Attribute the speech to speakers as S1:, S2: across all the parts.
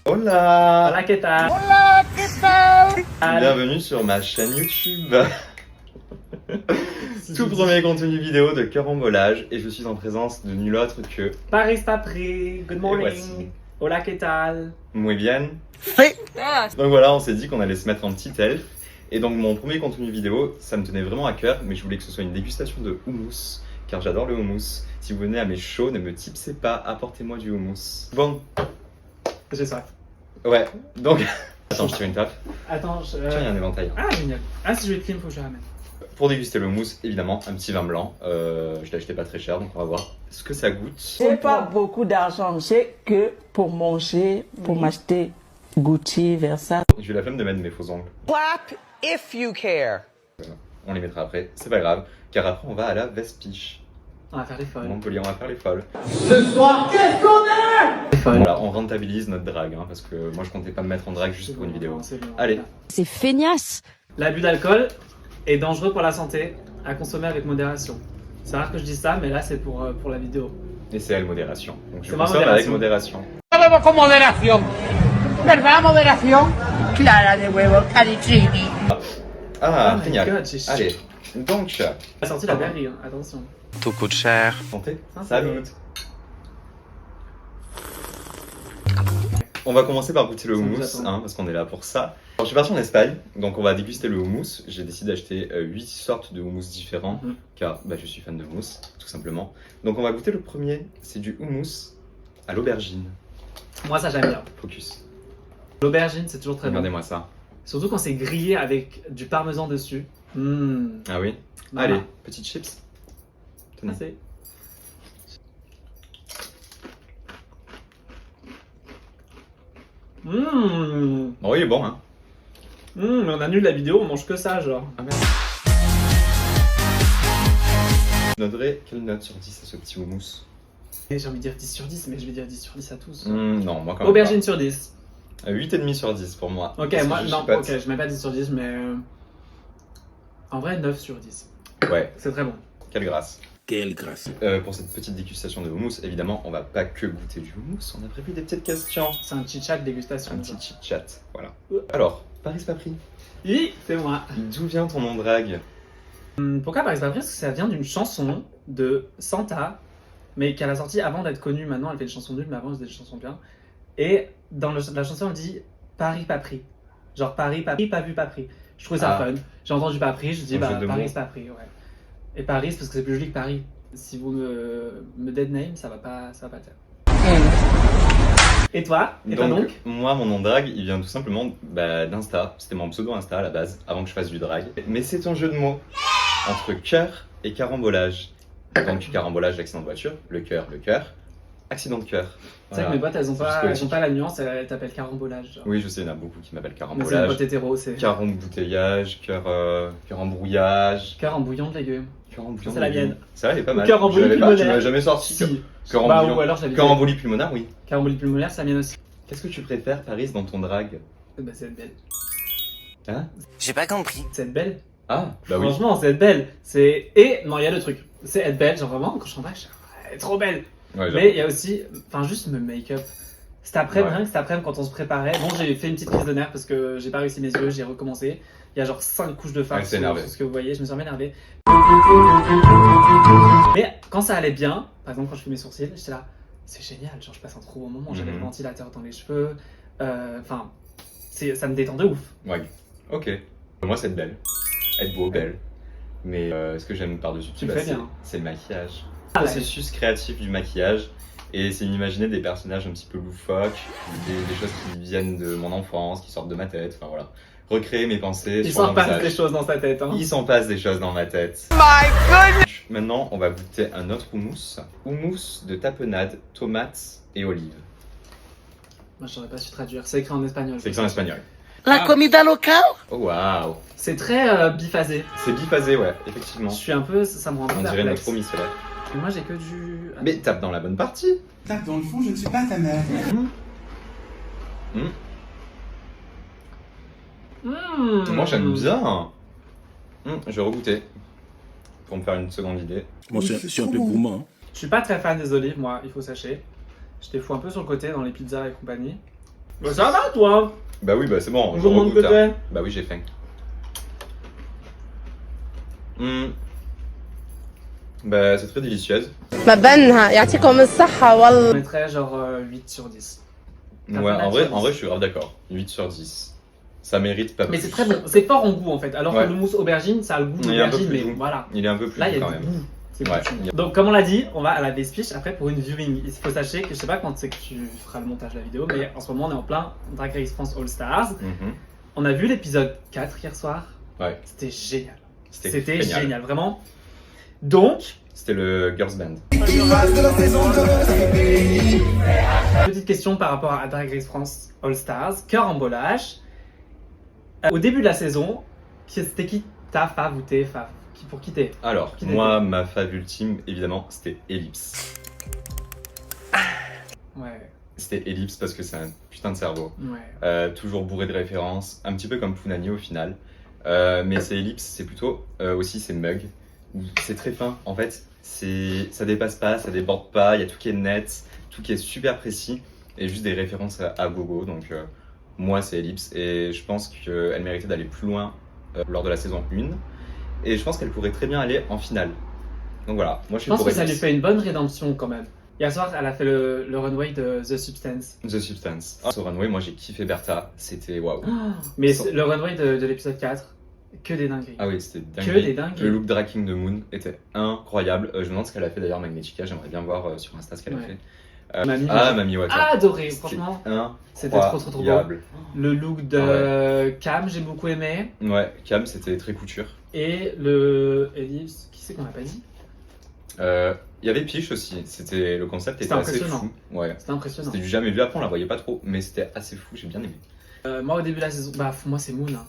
S1: Hola!
S2: Hola, ¿qué tal?
S3: Hola, ¿qué tal?
S1: Bienvenue sur ma chaîne YouTube. Tout premier contenu vidéo de carambolage et je suis en présence de nul autre que
S2: Paris Papri, good morning.
S1: voici.
S2: Hola, ¿qué tal?
S1: Muy bien.
S3: Sí.
S1: Donc voilà, on s'est dit qu'on allait se mettre en petit elfe. Et donc mon premier contenu vidéo, ça me tenait vraiment à cœur, mais je voulais que ce soit une dégustation de houmous, car j'adore le houmous. Si vous venez à mes shows, ne me tipsez pas, apportez-moi du houmous. Bon,
S2: J'ai ça.
S1: ouais, donc... Attends, je tire une taf.
S2: Attends, je...
S1: Tiens, il y a un éventail.
S2: Ah, génial. Ah, si je vais clean, faut que je ramène.
S1: Pour déguster le houmous, évidemment, un petit vin blanc. Je l'ai acheté pas très cher, donc on va voir ce que ça goûte.
S4: J'ai pas beaucoup d'argent, j'ai que pour manger, pour m'acheter Gucci, Versace.
S1: J'ai eu la flemme de mettre mes faux ongles.
S3: Clap if you care.
S1: On les mettra après, c'est pas grave, car après on va à la Vespiche.
S2: On va faire les folles.
S1: Montpellier, on va faire les folles.
S3: Ce soir, qu'est-ce qu'on est?
S2: Les folles.
S1: Voilà, on rentabilise notre drague, hein, parce que moi je comptais pas me mettre en drague juste pour une vidéo.
S2: C'est bon.
S1: Allez.
S5: C'est feignasse.
S2: L'abus d'alcool est dangereux pour la santé, à consommer avec modération. C'est rare que je dise ça, mais là c'est pour la vidéo.
S1: Et c'est elle, modération. Donc je
S2: C'est ma
S1: consomme avec modération.
S3: Todo con moderación. ¿Verdad, moderación? Clara de huevo, caricini.
S1: Ah,
S2: Oh my
S1: génial.
S2: God, j'ai chaud.
S1: Allez, donc,
S2: On a sorti la berry, hein. Attention.
S6: Tout coûte cher.
S1: santé.
S2: Ça, c'est-
S1: Salut. On va commencer par goûter le
S2: Ça nous
S1: houmous,
S2: attend.
S1: hein, parce qu'on est là pour ça. Alors, je suis parti en Espagne, donc on va déguster le houmous. J'ai décidé d'acheter 8 sortes de houmous différents,
S2: Mhm.
S1: car bah, je suis fan de houmous, tout simplement. Donc on va goûter le premier, c'est du houmous à l'aubergine.
S2: Moi, ça j'aime bien.
S1: Focus.
S2: L'aubergine, c'est toujours très bon.
S1: Regardez-moi ça.
S2: Surtout quand c'est grillé avec du parmesan dessus. Mmh.
S1: Ah oui.
S2: Voilà.
S1: Allez, petites chips. Tenez.
S2: Ah, c'est- Mmh.
S1: Oh, il est bon, hein.
S2: Mmh, on annule la vidéo, on mange que ça, genre.
S1: Ah merde. Je donnerais quelle note sur 10 à ce petit houmous?
S2: Et j'ai envie de dire 10 sur 10, mais je vais dire 10 sur 10 à tous.
S1: Non, moi quand même.
S2: Aubergine sur 10.
S1: 8,5 sur 10 pour moi.
S2: Ok,
S1: Parce que
S2: moi,
S1: je
S2: non,
S1: chipote.
S2: ok, je mets pas 10 sur 10, mais. En vrai, 9 sur 10.
S1: Ouais,
S2: C'est très bon.
S1: quelle grâce.
S6: Quelle grâce.
S1: Pour cette petite dégustation de houmous, évidemment, on va pas que goûter du houmous, on a prévu des petites questions.
S2: C'est un petit chat de dégustation.
S1: Un petit chit-chat, voilà.
S2: Ouais.
S1: Alors, Paris Papri,
S2: Oui, c'est moi.
S1: d'où vient ton nom de drague?
S2: Pourquoi Paris Papri? Parce que ça vient d'une chanson de Santa, mais qu'elle a sortie avant d'être connue. Maintenant, elle fait des chansons nulles, mais avant, elle faisait des chansons bien. Et dans la chanson, on dit Paris Papri. Genre Paris Papri, pas vu Papri. Je trouvais ça
S1: Ah.
S2: fun. J'ai entendu Papri, je dis
S1: Un
S2: bah
S1: jeu de
S2: Paris
S1: mots.
S2: Papri, ouais. Et Paris, parce que c'est plus joli que Paris. Si vous me dead name, ça va pas le faire. Et toi? Et toi donc?
S1: moi, mon nom de drague, il vient tout simplement d'Insta. C'était mon pseudo Insta à la base, avant que je fasse du drag. Mais c'est un jeu de mots entre cœur et carambolage. Donc, carambolage, accident de voiture, le cœur, accident de cœur.
S2: C'est vrai que mes potes, elles ont
S1: Juste
S2: pas la nuance, elles t'appellent carambolage. Genre.
S1: Oui, je sais, il y en a beaucoup qui m'appellent
S2: Mais c'est les
S1: carambolage.
S2: potes hétéros, c'est
S1: Cœur embouteillage, cœur embrouillage.
S2: cœur en bouillon de légumes.
S1: Cœur en bouillon.
S2: C'est la mienne.
S1: Ça, elle est pas mal.
S2: Cœur en
S1: Je l'avais
S2: bouillie
S1: pas, tu
S2: pulmonaire.
S1: m'as jamais sorti.
S2: Si.
S1: Cœur en
S2: Bah,
S1: bouillon.
S2: ou alors j'avais
S1: Cœur en
S2: dit
S1: bouillie pulmonaire, oui.
S2: cœur en bouillie pulmonaire, c'est la mienne aussi.
S1: Qu'est-ce que tu préfères, Paris, dans ton drag?
S2: Bah, c'est être belle.
S1: Hein?
S6: J'ai pas compris.
S2: C'est être belle.
S1: Ah, bah oui.
S2: Franchement, c'est être belle. C'est. Et, non, il y a le truc. C'est être belle, genre vraiment, quand je suis en drag, je suis elle est trop belle.
S1: Ouais,
S2: Mais il y a aussi. Enfin, juste me make-up. Cet après-midi,
S1: Ouais.
S2: rien que cet après-midi, quand on se préparait, bon, j'ai fait une petite crise de nerfs parce que j'ai pas réussi mes yeux, j'ai recommencé. Il y a genre 5 couches de
S1: Elle
S2: farce
S1: s'est énervée.
S2: sur ce que vous voyez, je me suis vraiment énervé. Mais quand ça allait bien, par exemple quand je fais mes sourcils, j'étais là, c'est génial, genre je passe un trop bon moment, j'avais le
S1: Mhm.
S2: ventilateur dans les cheveux, enfin, ça me détend de ouf.
S1: Ouais. Ok. Moi, c'est être belle. Être beau, belle. Mais ce que j'aime par-dessus tout,
S2: Tu le fais
S1: c'est
S2: bien.
S1: c'est le maquillage.
S2: Ah,
S1: Le processus créatif du maquillage. Et c'est m'imaginer des personnages un petit peu loufoques, des choses qui viennent de mon enfance, qui sortent de ma tête, enfin voilà. Recréer mes pensées
S2: Il
S1: sur mon
S2: s'en passe
S1: visage.
S2: des choses dans sa tête, hein.
S1: Il s'en passe des choses dans ma tête.
S3: My goodness.
S1: Maintenant, on va goûter un autre houmous. Houmous de tapenade, tomates et olives.
S2: Moi j'aurais pas su traduire, c'est écrit en espagnol.
S1: C'est écrit en espagnol.
S3: La comida local?
S1: Oh waouh.
S2: C'est très biphasé.
S1: C'est biphasé, ouais, effectivement.
S2: Je suis un peu, ça me rend un peu
S1: On dirait
S2: perplexe.
S1: notre Romy Solaire.
S2: Et moi j'ai que du...
S1: Mais tape dans la bonne partie.
S7: Tape dans le fond, je ne suis pas ta mère.
S2: Mmh.
S1: Moi j'aime bien. Je vais regoûter. Pour me faire une seconde idée.
S6: Moi,
S7: Oui,
S6: je
S7: c'est
S6: suis un
S7: trop
S6: peu
S7: bon.
S6: gourmand. Hein.
S2: Je suis pas très fan des olives, moi, il faut sachez. Je les fous un peu sur le côté dans les pizzas et compagnie. Bah, ça va, toi?
S1: Bah oui, bah c'est bon,
S2: On
S1: je
S2: vous demande
S1: regoute,
S2: que
S1: hein.
S2: t'es.
S1: Bah oui, j'ai faim. Bah c'est très délicieuse.
S3: مبنها يعطيكم الصحة والله.
S2: Je mettrais genre 8 sur 10. T'as
S1: Ouais,
S2: pas
S1: en
S2: mal
S1: vrai,
S2: sur
S1: je suis grave d'accord. 8 sur 10. Ça mérite pas
S2: Mais
S1: plus.
S2: c'est très bon, c'est fort en goût en fait. Alors
S1: Ouais.
S2: que le mousse aubergine, ça a le goût
S1: Il est un peu
S2: d'aubergine,
S1: plus
S2: mais
S1: doux.
S2: voilà.
S1: Il est un peu plus
S2: Là, il y
S1: doux
S2: a
S1: quand
S2: du
S1: même.
S2: goût. C'est
S1: Ouais.
S2: bon. Donc, comme on l'a dit, on va à la Despiche après pour une viewing. Il faut sachez que je sais pas quand c'est que tu feras le montage de la vidéo, mais en ce moment, on est en plein Drag Race France All Stars.
S1: Mhm.
S2: On a vu l'épisode 4 hier soir.
S1: Ouais,
S2: C'était génial.
S1: c'était génial.
S2: génial, vraiment. Donc,
S1: C'était le Girls Band.
S2: petite question par rapport à Drag Race France All Stars, carambolage. Au début de la saison, c'était qui ta fave ou tes faves? Pour qui t'es?
S1: Alors,
S2: Qui
S1: moi, ma fave ultime, évidemment, c'était Ellipse.
S2: Ouais,
S1: C'était Ellipse parce que c'est un putain de cerveau.
S2: ouais.
S1: Toujours bourré de références, un petit peu comme Punani au final. Mais c'est Ellipse, c'est plutôt aussi c'est Mug. C'est très fin. En fait, ça dépasse pas, ça déborde pas. Il y a tout qui est net, tout qui est super précis et juste des références à gogo. Donc moi, c'est Ellipse et je pense qu'elle méritait d'aller plus loin lors de la saison 1. Et je pense qu'elle pourrait très bien aller en finale. Donc voilà, moi je
S2: Je
S1: suis
S2: pense
S1: pour
S2: que ça lui
S1: Ellipse.
S2: fait une bonne rédemption quand même. Hier soir, elle a fait le runway de The Substance.
S1: The Substance. Ce runway, moi j'ai kiffé Bertha. C'était waouh.
S2: Mais
S1: Sans-
S2: le runway de l'épisode 4, que des dingueries.
S1: Ah oui, c'était dingue.
S2: Que des dingueries.
S1: Le look drag king de Moon était incroyable. Je me demande ce qu'elle a fait d'ailleurs, Magnetica. J'aimerais bien voir sur Insta ce qu'elle a
S2: Ouais.
S1: fait.
S2: Mamie,
S1: Mamie Waka.
S2: adoré,
S1: C'était
S2: franchement.
S1: incroyable.
S2: C'était trop beau. Le look de Cam, j'ai beaucoup aimé.
S1: Ouais, Cam, c'était très couture.
S2: Et le Ellipse, qui c'est qu'on n'a pas dit?
S1: Il y avait Piche aussi. C'était le concept était
S2: C'était
S1: assez
S2: impressionnant.
S1: fou. Ouais.
S2: C'était impressionnant.
S1: C'était du jamais vu. Après, on la voyait pas trop, mais c'était assez fou. J'ai bien aimé.
S2: Moi, au début de la saison, moi, c'est Moon. Hein.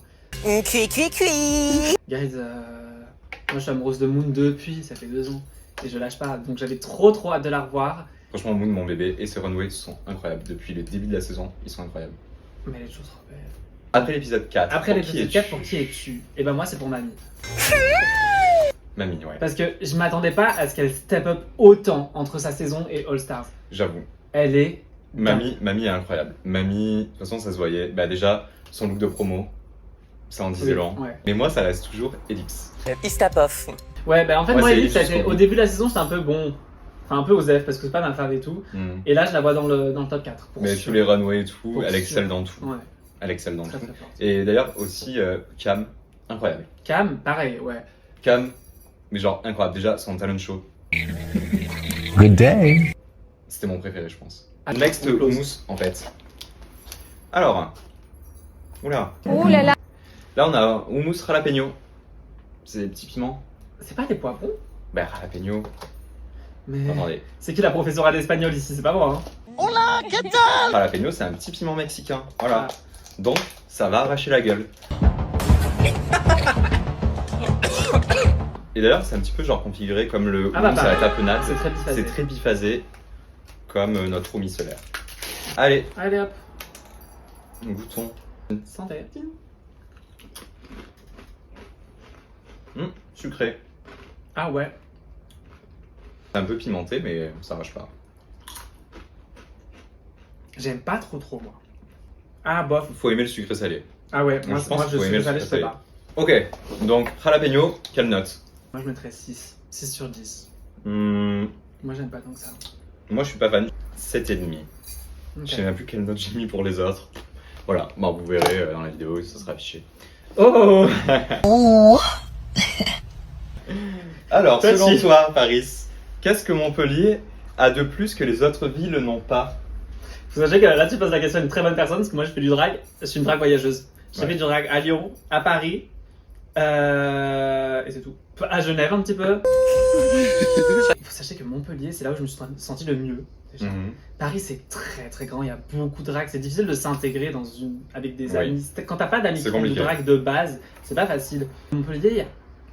S6: Cui, cui, cui.
S2: Guys, moi, je suis amoureuse de Moon depuis, ça fait 2 ans. Et je lâche pas. Donc, j'avais trop hâte de la revoir.
S1: Franchement, Moon, mon bébé, et ses runways sont incroyables. Depuis le début de la saison, ils sont incroyables.
S2: Mais elle est toujours trop belle.
S1: Après l'épisode 4.
S2: Après
S1: pour qui
S2: l'épisode
S1: es-tu
S2: 4, pour qui es-tu? Et ben, moi, c'est pour Mamie.
S1: Mamie, ouais.
S2: Parce que je m'attendais pas à ce qu'elle step up autant entre sa saison et All Stars.
S1: J'avoue.
S2: Elle est.
S1: Mamie est incroyable. Mamie, de toute façon, ça se voyait. Bah, déjà, son look de promo, ça en disait
S2: Oui,
S1: long.
S2: ouais.
S1: Mais moi, ça reste toujours Ellipse.
S6: Istapov.
S2: Ouais, bah en fait,
S1: Ouais,
S2: moi,
S1: c'est
S2: Elite,
S1: Elite jusqu'au
S2: au
S1: bout.
S2: début de la saison, c'était un peu bon. Enfin, un peu osef parce que c'est pas ma fave et tout.
S1: Hmm.
S2: Et là, je la vois dans le top 4. Pour
S1: Mais
S2: sûr.
S1: tous les runways et tout,
S2: Pour
S1: elle
S2: sûr.
S1: excelle dans tout.
S2: Ouais,
S1: Elle excelle dans
S2: très
S1: tout.
S2: très forte.
S1: Et d'ailleurs, aussi, Cam, incroyable.
S2: Cam, pareil, ouais.
S1: Cam, mais genre incroyable. Déjà, son talent show,
S6: Good day.
S1: c'était mon préféré, je pense.
S2: Ah,
S1: Next
S2: on close.
S1: hummus, en fait. Alors, oula.
S3: Ouh là là.
S1: Là, on a hummus jalapeno. C'est des petits piments.
S2: C'est pas des poivrons?
S1: Bah, jalapeno.
S2: Mais.
S1: Attendez.
S2: C'est qui la professeure d'espagnol ici? C'est pas moi, hein.
S1: Jalapeno, c'est un petit piment mexicain. Voilà.
S2: Ah.
S1: Donc, ça va arracher la gueule. Et d'ailleurs, c'est un petit peu genre configuré comme le
S2: Ah bah,
S1: hummus à la tapenade.
S2: C'est très biphasé.
S1: C'est très biphasé, comme notre roumi solaire. Allez,
S2: Allez hop,
S1: goûtons.
S2: santé.
S1: Sucré.
S2: Ah ouais.
S1: C'est un peu pimenté, mais ça arrache pas.
S2: J'aime pas trop, moi. Ah, bof.
S1: Faut aimer le sucré salé.
S2: Ah ouais, moi,
S1: Je pense qu'il
S2: je
S1: faut aimer
S2: suis
S1: le
S2: salé, je
S1: sucré
S2: sais
S1: salé.
S2: pas.
S1: Ok, donc jalapeno, quelle note?
S2: Moi, je mettrais 6. 6 sur 10.
S1: Moi,
S2: Moi, j'aime pas tant que ça.
S1: je suis pas fan. 7,5.
S2: Ok.
S1: Je sais même plus quelle note j'ai mis pour les autres. Voilà, bon, vous verrez dans la vidéo, ça sera affiché.
S2: Oh
S1: Alors,
S2: Toi,
S1: selon
S2: si.
S1: toi, Paris, qu'est-ce que Montpellier a de plus que les autres villes n'ont pas?
S2: Faut sachez que là, tu poses la question à une très bonne personne parce que moi, je fais du drag. Je suis une drag voyageuse. J'ai
S1: Ouais.
S2: fait du drag à Lyon, à Paris, et c'est tout. À Genève, un petit peu. Faut sachez que Montpellier, c'est là où je me suis senti le mieux. Déjà.
S1: Mhm.
S2: Paris, c'est très très grand. Il y a beaucoup de drag. C'est difficile de s'intégrer avec des
S1: Oui.
S2: amis. Quand t'as pas d'amis
S1: C'est
S2: qui font du
S1: compliqué.
S2: drag de base, c'est pas facile. Montpellier,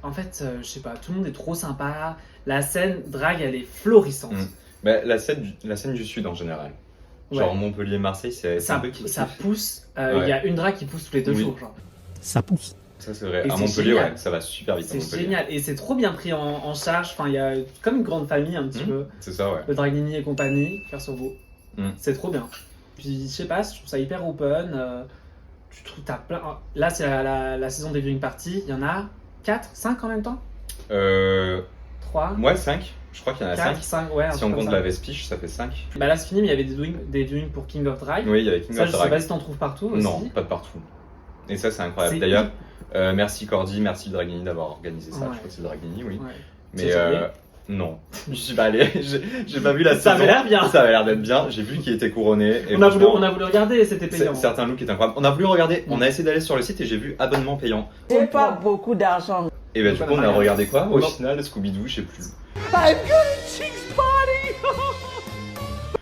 S2: en fait, je sais pas, tout le monde est trop sympa. La scène drag, elle est florissante.
S1: Mhm. Bah, la scène du Sud en général.
S2: Ouais.
S1: Genre Montpellier, Marseille, c'est un
S2: Ça,
S1: peu qui
S2: ça pousse. Il
S1: Ouais.
S2: y a une drag qui pousse tous les 2
S1: Oui.
S2: jours. Genre.
S6: Ça pousse.
S1: Ça, c'est vrai.
S2: Et
S1: À
S2: c'est
S1: Montpellier,
S2: génial.
S1: ouais, ça va super vite. à
S2: C'est
S1: Montpellier.
S2: génial. Et c'est trop bien pris en charge. Enfin, il y a comme une grande famille un petit
S1: Mhm.
S2: peu.
S1: C'est ça, ouais.
S2: Le Dragnini et compagnie, cœur sur vous.
S1: Mhm.
S2: C'est trop bien. Puis je sais pas, je trouve ça hyper open. Tu trouves, t'as plein. Là, c'est la saison des viewing parties. Il y en a 4, 5 en même temps 3,
S1: Ouais, 5. Je crois qu'il y en a
S2: 4,
S1: 5.
S2: 5, ouais. un
S1: Si
S2: truc
S1: on
S2: comme
S1: compte
S2: ça.
S1: la Vespiche, ça fait 5.
S2: Bah là, c'est fini, mais il y avait des viewings pour King of Drag.
S1: Oui, il y avait King
S2: Ça,
S1: of
S2: je sais
S1: Drag.
S2: pas si t'en trouves partout aussi.
S1: Non, pas de partout. Et ça, c'est incroyable.
S2: C'est-
S1: D'ailleurs, merci Cordy, merci Dragini d'avoir organisé ça.
S2: Ouais.
S1: Je crois que c'est Dragini, oui.
S2: Ouais.
S1: Mais
S2: C'est allé
S1: non, je suis pas allé. J'ai pas vu la
S2: Ça
S1: saison.
S2: avait l'air bien.
S1: Ça avait l'air d'être bien. J'ai vu qu'il était couronné. Et
S2: On a voulu
S1: franchement,
S2: regarder, c'était payant.
S1: certains looks étaient incroyables. On a voulu regarder. On a essayé d'aller sur le site et j'ai vu abonnement payant.
S4: J'ai pas beaucoup d'argent.
S1: Et bah du
S2: Donc,
S1: coup, on a regardé quoi au
S2: Non.
S1: final? Scooby-Doo, je sais plus.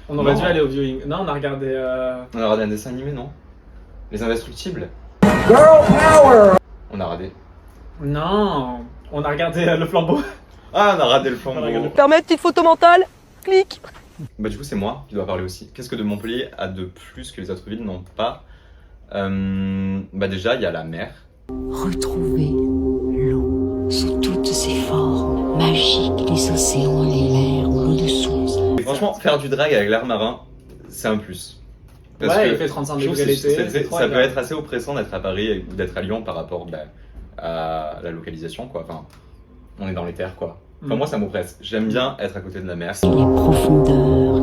S2: On aurait
S1: Non.
S2: dû aller au viewing. Non, on a regardé.
S1: On a regardé un dessin animé, non? Les Indestructibles. On a radé.
S2: Non, on a regardé le flambeau.
S1: Ah, on a radé le
S2: On a regardé.
S1: flambeau.
S6: Permettre petite photo mentale. Clic.
S1: Bah du coup, c'est moi qui dois parler aussi. Qu'est-ce que de Montpellier a de plus que les autres villes n'ont pas? Bah déjà, il y a la mer.
S5: Retrouver l'eau sous toutes ses formes magiques, les océans, les mers ou l'eau de source.
S1: Et franchement, faire du drag avec l'air marin, c'est un plus. Parce
S2: Ouais,
S1: que
S2: il fait 35
S1: je trouve
S2: degrés
S1: que c'est-
S2: l'été. c'est trop
S1: ça peut
S2: agréable.
S1: être assez oppressant d'être à Paris ou d'être à Lyon par rapport à la localisation, quoi. Enfin, on est dans les terres, quoi. Enfin,
S2: Mm.
S1: moi, ça m'oppresse. J'aime bien être à côté de la mer.
S5: Les profondeurs,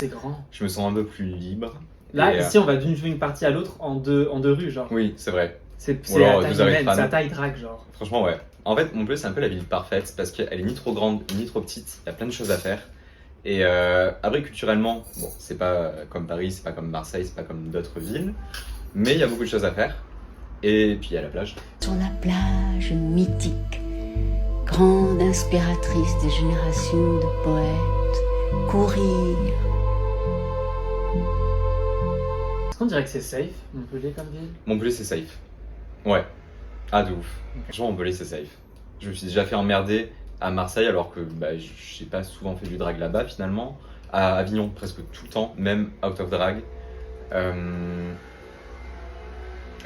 S2: C'est grand.
S1: Je me sens un peu plus libre.
S2: Là,
S1: Et,
S2: ici, on va d'une viewing party à l'autre en deux rues, genre.
S1: Oui, c'est vrai.
S2: C'est
S1: Ou alors,
S2: à taille
S1: deux avec
S2: humaine,
S1: fan.
S2: c'est à taille drag, genre.
S1: Franchement, ouais. En fait, Montpellier, c'est un peu la ville parfaite parce qu'elle est ni trop grande ni trop petite. Il y a plein de choses à faire. Et après, culturellement, bon, c'est pas comme Paris, c'est pas comme Marseille, c'est pas comme d'autres villes. Mais il y a beaucoup de choses à faire. Et puis, il y a la plage.
S5: sur la plage mythique, grande inspiratrice des générations de poètes, courir.
S2: Est-ce qu'on dirait que c'est safe, Montpellier, comme ville?
S1: Montpellier, c'est safe. Ouais. Ah, de ouf. Franchement, Montpellier, c'est safe. Je me suis déjà fait emmerder à Marseille alors que bah, j'ai pas souvent fait du drag là-bas finalement. À Avignon, presque tout le temps, même out of drag.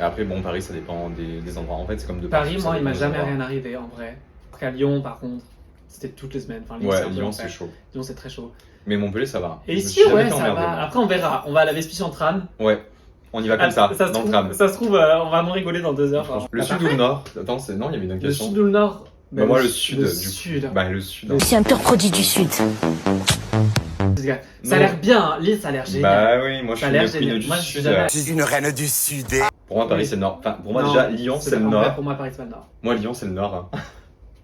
S1: Après, bon, Paris, ça dépend des endroits. En fait, c'est comme de
S2: Paris,
S1: partout, ça
S2: moi, il
S1: dépend
S2: m'a
S1: des
S2: jamais
S1: endroits.
S2: rien arrivé, en vrai. Après, à Lyon, par contre, c'était toutes les semaines. Enfin, Lyon,
S1: Ouais,
S2: c'est un peu
S1: Lyon,
S2: l'enfer.
S1: c'est chaud.
S2: Lyon, c'est très chaud.
S1: Mais Montpellier, ça va.
S2: Et
S1: Je me
S2: ici,
S1: suis jamais
S2: ouais,
S1: fait
S2: ça
S1: emmerder,
S2: va.
S1: moi.
S2: Après, on verra. On va à la Vespiche en tram.
S1: Ouais, on y va comme ça,
S2: se
S1: dans le
S2: trouve,
S1: tram.
S2: ça se trouve, on va m'en rigoler dans 2 heures. genre.
S1: Le sud ou le nord? Attends, non, il y avait une
S2: Le
S1: question.
S2: sud ou le nord?
S1: Bah, moi, le sud,
S2: Le
S1: du coup.
S2: sud.
S1: Bah, le sud.
S2: Le
S5: C'est un pur produit du Sud.
S2: Ça
S1: Non.
S2: a l'air bien, hein. L'île, ça a l'air génial.
S1: Bah oui, moi, je
S2: Ça a
S1: suis
S2: l'air
S1: une queen
S2: génial.
S1: du
S2: Moi, je suis
S1: sud.
S2: jamais-
S6: Je suis une reine du Sud.
S1: Pour moi, Paris,
S2: Oui.
S1: c'est le nord. Enfin, pour moi,
S2: Non,
S1: déjà, Lyon, c'est le
S2: en vrai,
S1: nord.
S2: Pour moi, Paris, c'est pas le nord.
S1: Moi, Lyon, c'est le nord.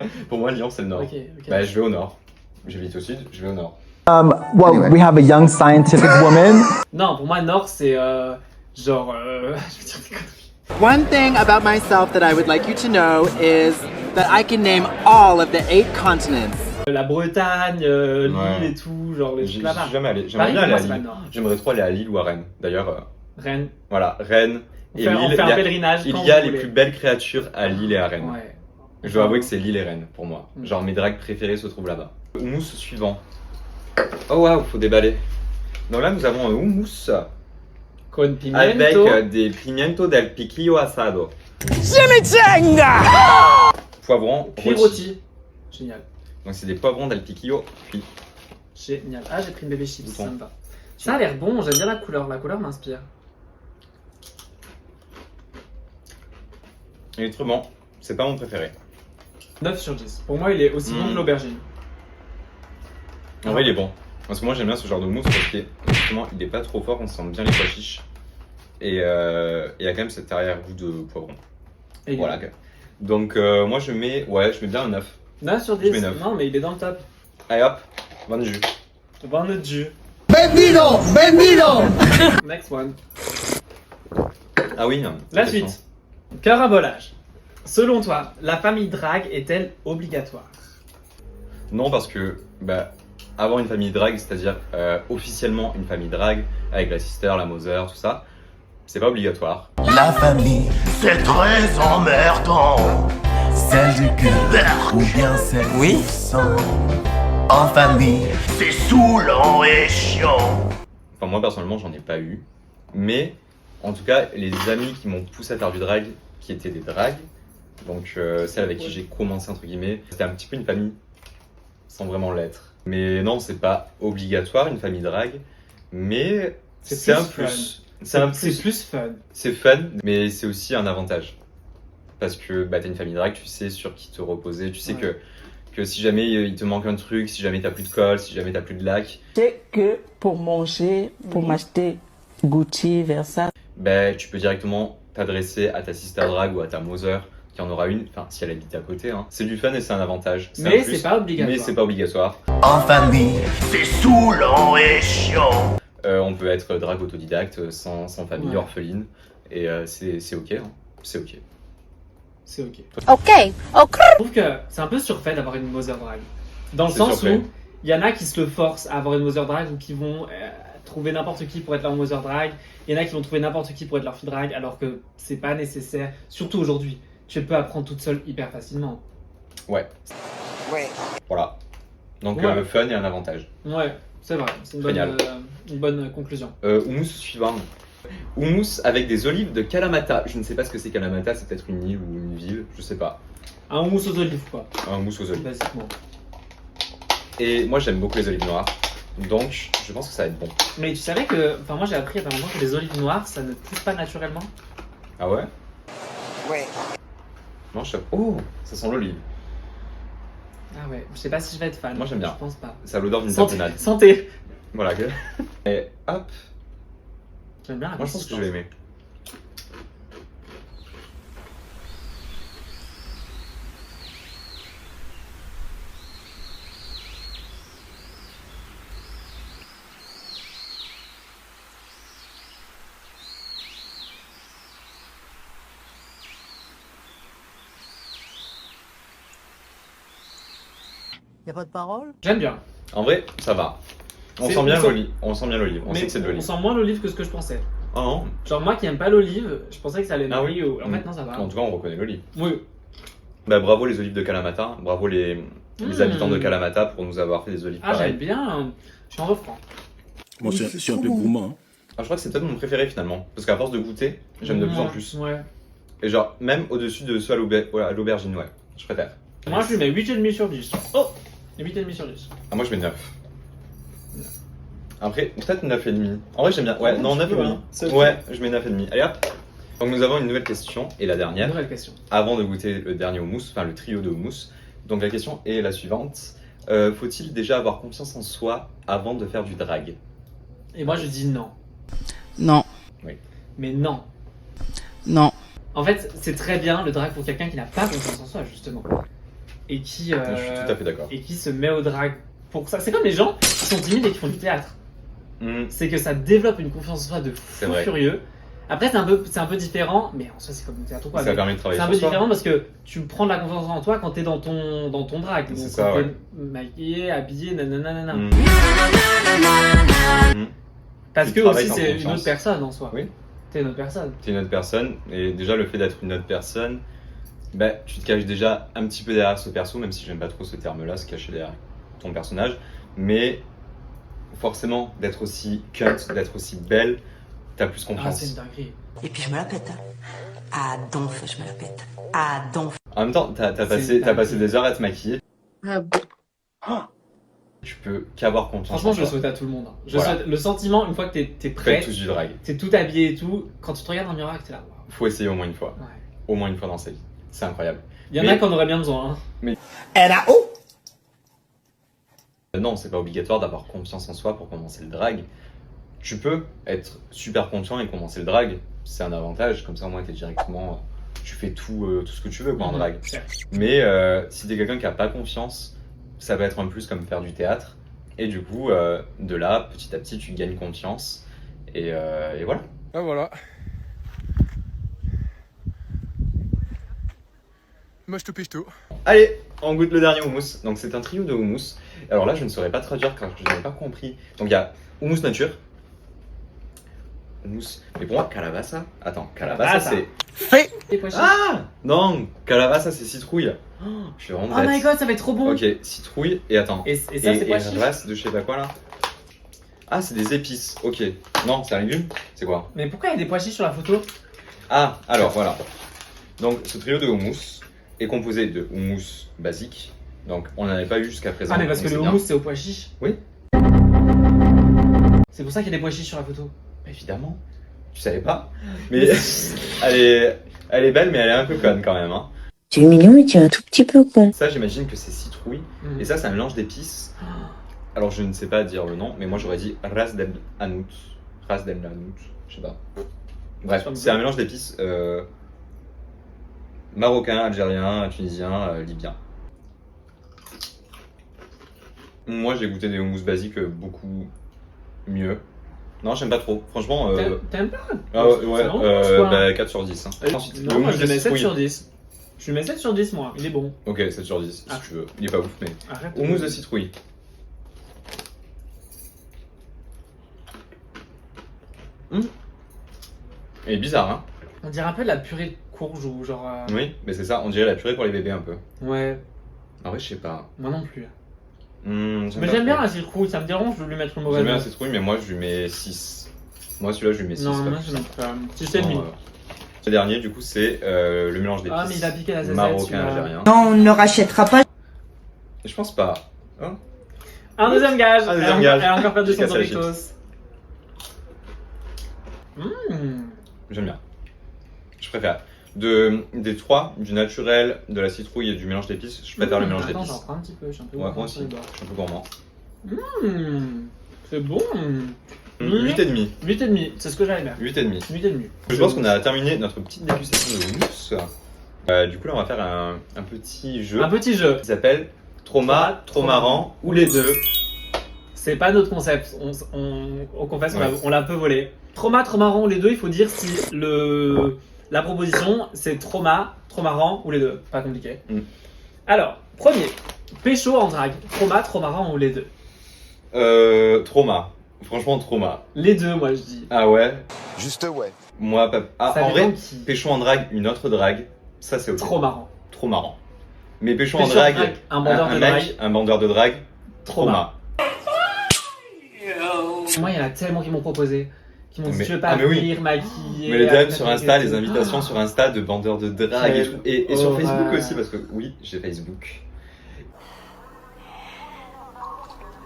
S1: Hein. Pour moi, Lyon, c'est le nord.
S2: Ok, ok.
S1: Bah, je vais au nord. J'habite au sud, je vais au nord.
S8: Well, we have a young scientific woman.
S2: Non, pour moi, nord, c'est genre. Je vais dire des conneries.
S9: One thing about myself that I would like you to know is that I can name all of the 8 continents.
S2: La Bretagne, l'île
S1: Ouais.
S2: et tout, genre les
S1: J'y
S2: trucs là-bas.
S1: suis jamais allé. J'aimerais
S2: Paris,
S1: bien
S2: pour
S1: aller
S2: moi,
S1: à
S2: c'est pas
S1: Lille.
S2: le nord.
S1: J'aimerais trop aller à Lille ou à Rennes. D'ailleurs,
S2: Rennes.
S1: voilà, Rennes et
S2: On
S1: Lille.
S2: fait
S1: il y
S2: un
S1: a-
S2: pèlerinage.
S1: Il
S2: quand
S1: y a
S2: vous
S1: les
S2: voulez.
S1: plus belles créatures à Lille et à Rennes.
S2: Ouais.
S1: Je dois avouer que c'est Lille et Rennes pour moi.
S2: Mm.
S1: Genre mes drags préférés se trouvent là-bas. Houmous suivant. Oh waouh, faut déballer. Donc là nous avons un houmous
S2: Con pimiento.
S1: avec des pimientos del piquillo asado. Poivron
S2: Cuit
S1: rôti.
S2: rôti. Génial.
S1: Donc c'est des poivrons del piquillo cuits.
S2: Génial. Ah, j'ai pris une bébé chips,
S1: Bouton.
S2: ça me va. Ça a l'air bon, j'aime bien la couleur. La couleur m'inspire.
S1: Il est trop bon. C'est pas mon préféré.
S2: 9 sur 10. Pour moi, il est aussi bon
S1: Mm.
S2: que l'aubergine.
S1: En vrai il est bon. Parce que moi j'aime bien ce genre de mousse parce que justement il est pas trop fort, on sent bien les pois chiches. Et il y a quand même cet arrière-goût de poivron.
S2: Et
S1: Voilà. Donc moi je mets bien un 9.
S2: 9 sur
S1: Je
S2: 10.
S1: mets 9.
S2: Non, mais il est dans le top.
S1: Allez hop, vendu.
S2: Bon notre jus.
S9: Bendido! Bendido!
S2: Next one.
S1: Ah oui.
S2: La
S1: attention.
S2: suite. Carabolage. Selon toi, la famille drag est-elle obligatoire?
S1: Non, parce que avoir une famille drag, c'est-à-dire officiellement une famille drag avec la sister, la mother, tout ça, c'est pas obligatoire.
S6: La famille, c'est très emmerdant. Celle du cœur ou bien celle du sang. En famille, c'est saoulant et chiant.
S1: Enfin moi personnellement j'en ai pas eu, mais en tout cas les amis qui m'ont poussé à faire du drag, qui étaient des drags, donc celles avec qui j'ai commencé entre guillemets, c'était un petit peu une famille. sans vraiment l'être. Mais non, c'est pas obligatoire une famille drague, mais c'est un plus.
S2: C'est plus fun.
S1: C'est fun, mais c'est aussi un avantage. Parce que bah, t'as une famille drague, tu sais sur qui te reposer, tu sais que si jamais il te manque un truc, si jamais t'as plus de colle, si jamais t'as plus de lac,
S4: C'est que pour manger, pour m'acheter Gucci, Versace,
S1: bah, tu peux directement t'adresser à ta sister drague ou à ta mother qui en aura une, enfin si elle habite à côté. Hein. C'est du fun et c'est un avantage. C'est
S2: Mais
S1: un plus,
S2: c'est pas obligatoire.
S1: Mais c'est pas obligatoire.
S6: En famille, c'est saoulant et chiant.
S1: On peut être drague autodidacte, sans famille,
S2: Ouais.
S1: orpheline, et c'est ok. Hein. C'est ok.
S2: C'est ok.
S3: Ok, ok.
S2: Je trouve que c'est un peu surfait d'avoir une mother drag. Dans le
S1: C'est
S2: sens
S1: surfait.
S2: où il y en a qui se le forcent à avoir une mother drag ou qui vont trouver n'importe qui pour être leur mother drag. Il y en a qui vont trouver n'importe qui pour être leur fille drag alors que c'est pas nécessaire. Surtout aujourd'hui. Tu peux apprendre toute seule hyper facilement.
S1: Ouais.
S3: Ouais.
S1: Voilà. Donc
S2: Ouais.
S1: le fun est un avantage.
S2: Ouais, c'est vrai. C'est
S1: Génial.
S2: une bonne conclusion.
S1: Houmous suivant. Houmous avec des olives de Kalamata. Je ne sais pas ce que c'est Kalamata, c'est peut-être une île ou une ville, je sais pas.
S2: Un houmous aux olives, quoi.
S1: Un houmous aux olives.
S2: Basiquement.
S1: Et moi j'aime beaucoup les olives noires, donc je pense que ça va être bon.
S2: Mais tu savais que. Enfin, moi j'ai appris il y a pas longtemps que les olives noires ça ne pousse pas naturellement.
S1: Ah ouais?
S3: Ouais.
S1: Non, je sais. Oh, ça sent l'olive.
S2: Ah ouais, je sais pas si je vais être fan.
S1: Moi, j'aime bien.
S2: Je pense pas.
S1: Ça a l'odeur d'une
S2: Santé.
S1: tapenade.
S2: Santé.
S1: Voilà. Et hop,
S2: J'aime bien la
S1: moi je pense que je vais aimer.
S3: Y'a pas de parole?
S2: J'aime bien.
S1: En vrai, ça va. On
S2: C'est-
S1: sent bien
S2: on sent-
S1: l'olive. On sent bien l'olive. On sait
S2: Mais
S1: que c'est de
S2: on
S1: l'olive.
S2: sent moins l'olive que ce que je pensais.
S1: Oh non.
S2: Genre moi qui aime pas l'olive, je pensais que ça allait être
S1: Ah oui.
S2: En fait non ça va.
S1: En tout cas, on reconnaît l'olive.
S2: Oui.
S1: Bah bravo les olives de Kalamata. Bravo les
S2: Mm.
S1: habitants de Kalamata pour nous avoir fait des olives
S2: Ah
S1: pareilles.
S2: j'aime bien. Je suis en refrain.
S6: Moi, je suis un peu gourmand.
S1: Ah, je crois que c'est peut-être mon préféré finalement. Parce qu'à force de goûter, j'aime de plus en plus.
S2: Ouais.
S1: Et genre, même au-dessus de ceux à l'aubergine, ouais. Je préfère.
S2: Moi je lui mets 8,5 sur 10. Oh 8,5 sur 10.
S1: Ah, moi je mets 9. Après, peut-être 9,5. En vrai, j'aime bien. Ouais, non,
S2: tu peux,
S1: 9,5.
S2: hein. C'est
S1: Ouais, je mets 9,5. Allez hop. Donc nous avons une nouvelle question et la dernière.
S2: Nouvelle question.
S1: Avant de goûter le dernier houmous, enfin le trio de houmous. Donc la question est la suivante. Faut-il déjà avoir confiance en soi avant de faire du drag?
S2: Et moi je dis non.
S3: Non.
S2: Mais non.
S3: Non.
S2: En fait, c'est très bien le drag pour quelqu'un qui n'a pas confiance en soi, justement. Et qui,
S1: Je suis tout à fait d'accord.
S2: et qui se met au drag pour ça. C'est comme les gens qui sont timides et qui font du théâtre.
S1: Hmm,
S2: C'est que ça développe une confiance en soi de
S1: C'est
S2: fou
S1: vrai.
S2: furieux. Après, c'est un peu différent, mais en soi, c'est comme le théâtre ou quoi.
S1: ça
S2: mais
S1: permet de travailler
S2: C'est un
S1: sur
S2: peu
S1: soi.
S2: différent parce que tu prends de la confiance en toi quand t'es dans ton drag.
S1: C'est
S2: Donc,
S1: ça,
S2: quand
S1: ouais.
S2: t'es maquillé, habillé, nanana.
S1: Hmm. Hmm.
S2: Parce
S1: Tu
S2: que
S1: travailles
S2: aussi,
S1: en
S2: c'est une
S1: confiance.
S2: autre personne en soi.
S1: Oui.
S2: T'es une autre personne.
S1: T'es une autre personne, et déjà le fait d'être une autre personne, bah, tu te caches déjà un petit peu derrière ce perso, même si j'aime pas trop ce terme-là, se cacher derrière ton personnage, mais forcément d'être aussi cut, d'être aussi belle, t'as plus
S2: Ah, c'est
S1: confiance.
S2: une dinguerie.
S5: Et puis je me la pète. À donf, je me la pète. À donf.
S1: En même temps, t'as
S2: C'est
S1: passé des heures à te maquiller,
S3: Ah bon?
S1: tu peux qu'avoir confiance
S2: Franchement,
S1: en
S2: je le
S1: toi.
S2: souhaite à tout le monde. Je
S1: Voilà.
S2: souhaite le sentiment, une fois que t'es
S1: Faites
S2: prêt,
S1: tous du drag.
S2: t'es tout habillé et tout, quand tu te regardes dans le miroir, t'es là. Waouh.
S1: Faut essayer au moins une fois.
S2: Ouais.
S1: Au moins une fois dans sa vie. C'est incroyable.
S2: Il y en
S1: Mais-
S2: a qui en auraient bien besoin. Hein.
S1: Non, c'est pas obligatoire d'avoir confiance en soi pour commencer le drag. Tu peux être super confiant et commencer le drag. C'est un avantage, comme ça au moins t'es directement... Tu fais tout ce que tu veux quoi, en drag.
S2: Certes.
S1: Mais si t'es quelqu'un qui a pas confiance, ça va être un plus comme faire du théâtre. Et du coup, de là, petit à petit, tu gagnes confiance. Et voilà.
S10: Ah voilà. Moi je te piche tout.
S1: Allez, on goûte le dernier houmous. Donc c'est un trio de houmous. Alors là, je ne saurais pas traduire car je n'avais pas compris. Donc il y a houmous nature. Houmous. Mais pour moi, calabaza. Attends, calabaza c'est.
S2: Les pois chiches.
S1: Ah non, calabaza c'est citrouille. Oh, je suis vraiment
S2: Oh
S1: bête.
S2: my god, ça va être trop bon.
S1: Ok, citrouille et attends.
S2: Et ça, c'est quoi chiche
S1: herbas de je sais pas quoi là. Ah, c'est des épices. Ok. Non, c'est un légume. C'est quoi?
S2: Mais pourquoi il y a des pois chiches sur la photo?
S1: Ah, alors voilà. Donc ce trio de houmous est composé de houmous basique, Donc on n'en avait pas eu jusqu'à présent.
S2: Ah, mais parce que
S1: donc
S2: le
S1: c'est bien.
S2: houmous, c'est au pois chiche.
S1: Oui.
S2: C'est pour ça qu'il y a des pois chiches sur la photo.
S1: Évidemment. Tu savais pas. Mais elle est belle, mais elle est un peu conne quand même. Hein.
S5: Tu es mignon, mais tu es un tout petit peu con.
S1: Ça, j'imagine que c'est citrouille.
S2: Mhm.
S1: Et ça, c'est un mélange d'épices. Alors, je ne sais pas dire le nom, mais moi, j'aurais dit Ras del Hanout. Ras del Hanout, je sais pas. Bref, c'est un mélange d'épices marocain, algérien, tunisien, libyen. Moi, j'ai goûté des houmous basiques beaucoup mieux. Non, j'aime pas trop. Franchement,
S2: T'aimes pas?
S1: ah ouais,
S2: C'est vraiment quoi.
S1: bah, 4 sur 10. Hein. Ensuite,
S2: Non,
S1: le
S2: moi
S1: houmous
S2: je
S1: de
S2: mets 7
S1: citrouille.
S2: sur 10. Je lui mets 7 sur 10 moi, il est bon.
S1: Ok, 7 sur 10,
S2: Ah.
S1: si tu veux. Il est pas ouf, mais...
S2: Arrête.
S1: Houmous de citrouille. Il est bizarre, hein?
S2: On dirait un peu de la purée de courge ou genre...
S1: Oui, mais c'est ça, on dirait la purée pour les bébés un peu.
S2: Ouais,
S1: En vrai, je sais pas.
S2: moi non plus.
S1: Mais
S2: Mais j'aime bien la citrouille, ça me dérange de lui mettre une mauvaise
S1: J'aime bien la
S2: note.
S1: citrouille, mais moi je lui mets 6. Moi celui-là, je lui mets 6.
S2: Non, moi je mets pas. 6,5.
S1: Le dernier, du coup, c'est le mélange d'épices
S2: Ah, mais il a piqué la zazette,
S1: marocain
S2: celui-là.
S1: algérien.
S3: Non, on ne rachètera pas.
S1: Je pense pas. Hein?
S2: Un deuxième gage.
S1: Un deuxième
S2: Elle
S1: gage.
S2: a encore perdu
S1: J'ai
S2: son
S1: cassé la
S2: Doritos.
S1: J'aime bien. Je préfère. Des trois, du naturel, de la citrouille et du mélange d'épices, je préfère le mélange
S2: Attends,
S1: d'épices.
S2: j'en prends un petit peu, je suis un peu
S1: Ouais,
S2: gourmand
S1: moi
S2: sur
S1: aussi,
S2: les bords.
S1: je suis un peu gourmand.
S2: C'est bon.
S1: 8,5.
S2: 8,5, c'est ce que j'avais bien.
S1: 8,5.
S2: 8,5.
S1: Je pense qu'on a terminé notre petite dégustation de houmous. Du coup, là, on va faire un petit jeu
S2: Un petit jeu.
S1: qui s'appelle Trauma, trop marrant, ou les deux.
S2: C'est pas notre concept, on confesse
S1: Ouais.
S2: on l'a un peu volé. Trauma, trop marrant ou les deux, il faut dire si la proposition c'est trauma, trop marrant ou les deux. Pas compliqué. Alors, premier, pécho en drague. Trauma, trop marrant ou les deux.
S1: Trauma. Franchement, trauma.
S2: Les deux, moi je dis.
S1: Ah ouais?
S6: Juste ouais.
S1: Moi, pas... Ah,
S2: Ça
S1: en
S2: dépend
S1: vrai,
S2: qui.
S1: pécho en drague, une autre drague, ça c'est ok.
S2: Trop marrant.
S1: Trop marrant. Mais pécho en
S2: Pécho en
S1: drague,
S2: drague, un bandeur de
S1: mec,
S2: drague.
S1: un bandeur de drague,
S2: Trauma. Moi, il y en a tellement qui m'ont proposé. Qui m'ont dit
S1: Mais-
S2: tu veux pas
S1: ah, mais oui.
S2: venir maquiller.
S1: Mais les DM
S2: avec
S1: sur
S2: ta
S1: Insta,
S2: tête et
S1: les
S2: tout.
S1: invitations sur Insta de bandeurs de drague et
S2: Quelle
S1: tout. Et sur
S2: horreur.
S1: Facebook aussi, parce que oui, j'ai Facebook.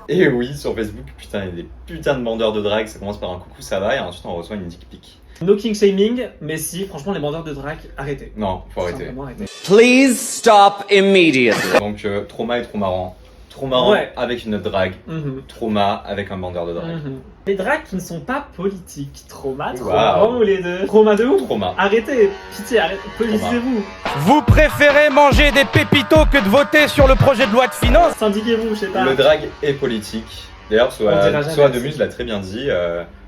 S1: Et oui, sur Facebook, putain, il y a des putains de bandeurs de drague. Ça commence par un coucou, ça va, et ensuite on reçoit une dick pic.
S2: No king shaming, mais si, franchement, les bandeurs de drague, arrêtez.
S1: Non, faut arrêter.
S2: Simplement arrêtez.
S3: Please stop immediately.
S1: Donc, trauma et trop marrant. Trop marrant
S2: Ouais.
S1: avec une autre drague.
S2: Mhm.
S1: Trauma avec un bandeur de drague.
S2: Mhm. Les dragues qui ne sont pas politiques. Trauma,
S1: Waouh.
S2: trauma ou les deux. Trauma de ouf.
S1: Trauma.
S2: Arrêtez, pitié, arrêtez, politisez-vous.
S3: Vous préférez manger des pépitos que de voter sur le projet de loi de finances?
S2: Syndiquez-vous, je sais pas.
S1: Le drag est politique. D'ailleurs,
S2: On dira jamais
S1: Soit
S2: assez.
S1: Demuse l'a très bien dit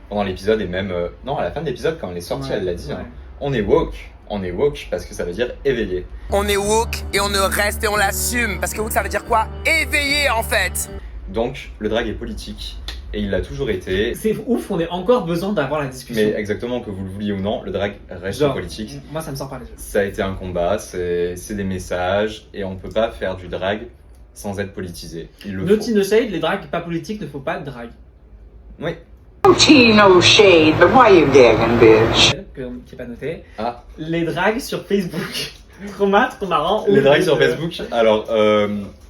S1: pendant l'épisode et même... non, à la fin de l'épisode, quand elle est sortie,
S2: Ouais,
S1: elle l'a dit.
S2: ouais.
S1: Hein. On est woke. On est woke parce que ça veut dire éveillé.
S10: On est woke et on ne reste et on l'assume. Parce que woke, ça veut dire quoi? Éveillé, en fait.
S1: Donc, le drag est politique. Et il l'a toujours été.
S2: C'est ouf, on a encore besoin d'avoir la discussion.
S1: Mais exactement, que vous le vouliez ou non, le drag reste
S2: Genre,
S1: politique.
S2: Moi, ça me sort par les yeux.
S1: Ça a été un combat, c'est des messages. Et on peut pas faire du drag sans être politisé. Il le
S2: Naughty
S1: faut.
S2: no shade, les dragues pas politiques, ne faut pas de drague.
S1: Oui.
S3: No shade, but why you gagging, bitch?
S2: Qui est pas noté.
S1: Ah.
S2: Les dragues sur Facebook. Trauma, trop marrant. ou
S1: Les dragues sur
S2: deux.
S1: Facebook, alors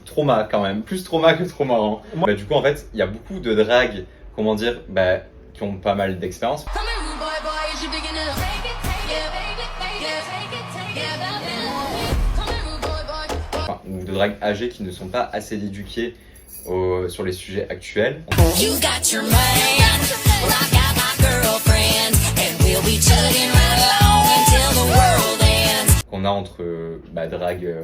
S1: trauma quand même, plus trauma que trop marrant.
S2: Moi-
S1: Bah, du coup en fait, il y a beaucoup de dragues, comment dire, bah, qui ont pas mal d'expérience. Enfin, ou de dragues âgées qui ne sont pas assez éduquées sur les sujets actuels. Qu'on a entre drague